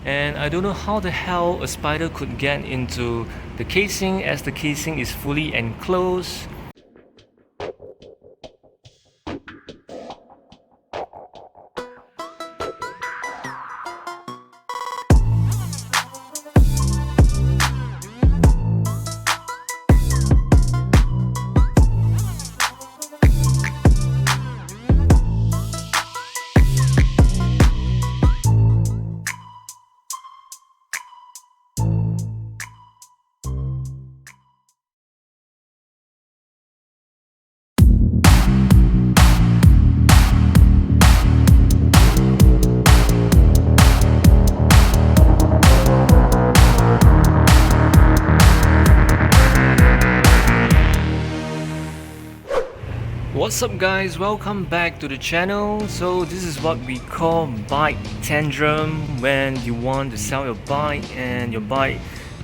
and I don't know how the hell a spider could get into the casing, as the casing is fully enclosed. What's up guys, welcome back to the channel. So this is what we call bike tantrum, when you want to sell your bike and your bike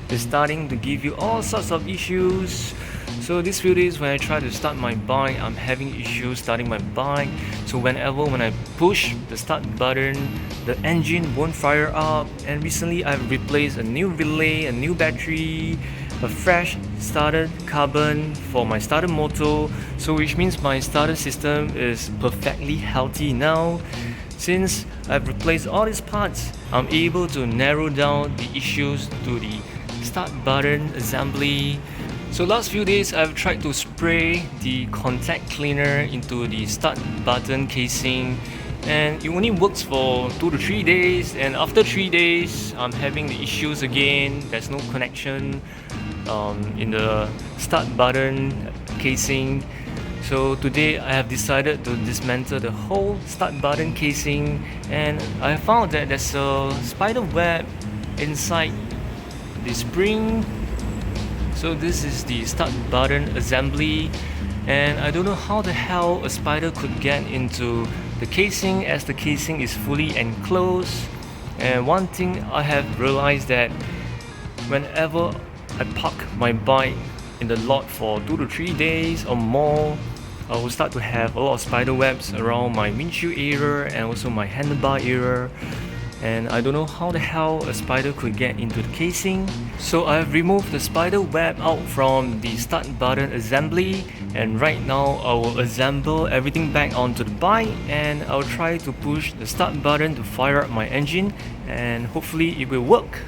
is starting to give you all sorts of issues. So these few days when I try to start my bike, I'm having issues starting my bike. So when I push the start button, the engine won't fire up. And recently I've replaced a new relay, a new battery, a fresh starter carbon for my starter motor, so which means my starter system is perfectly healthy now. Since I've replaced all these parts, I'm able to narrow down the issues to the start button assembly. So last few days I've tried to spray the contact cleaner into the start button casing, and it only works for 2 to 3 days, and after 3 days I'm having the issues again. There's no connection in the start button casing. So today I have decided to dismantle the whole start button casing, and I found that there's a spider web inside the spring. So this is the start button assembly, and I don't know how the hell a spider could get into the casing, as the casing is fully enclosed. And one thing I have realized, that whenever I park my bike in the lot for 2 to 3 days or more, I will start to have a lot of spider webs around my windshield area and also my handlebar area. And I don't know how the hell a spider could get into the casing. So I've removed the spider web out from the start button assembly, and right now I will assemble everything back onto the bike, and I'll try to push the start button to fire up my engine, and hopefully it will work.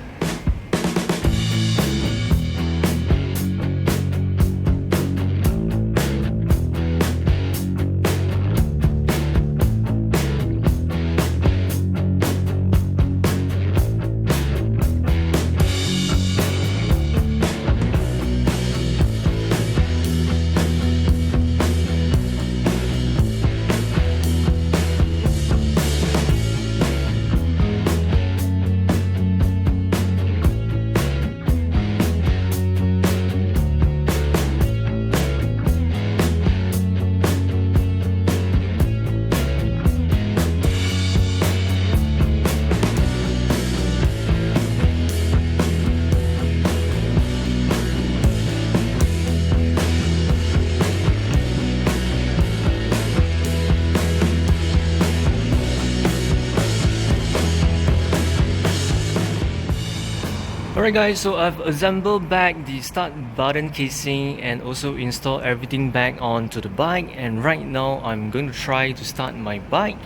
Alright guys, so I've assembled back the start button casing and also installed everything back onto the bike, and right now I'm going to try to start my bike.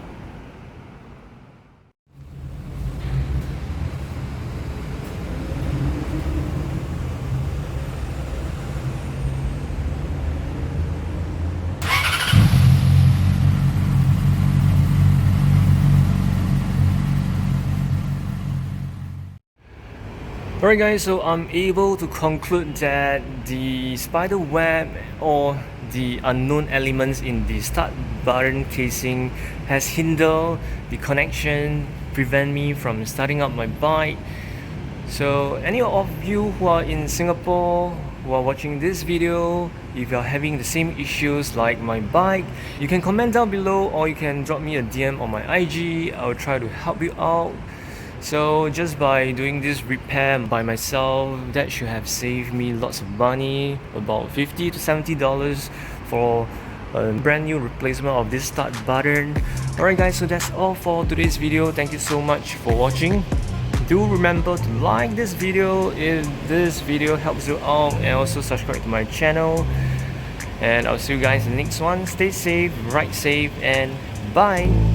Alright guys, so I'm able to conclude that the spider web or the unknown elements in the start button casing has hindered the connection, prevent me from starting up my bike. So any of you who are in Singapore who are watching this video, if you're having the same issues like my bike, you can comment down below, or you can drop me a DM on my IG. I'll try to help you out. So just by doing this repair by myself, that should have saved me lots of money, about $50 to $70 for a brand new replacement of this start button. Alright guys, so that's all for today's video. Thank you so much for watching. do remember to like this video if this video helps you out, and also subscribe to my channel. And I'll see you guys in the next one. Stay safe, ride safe, and bye.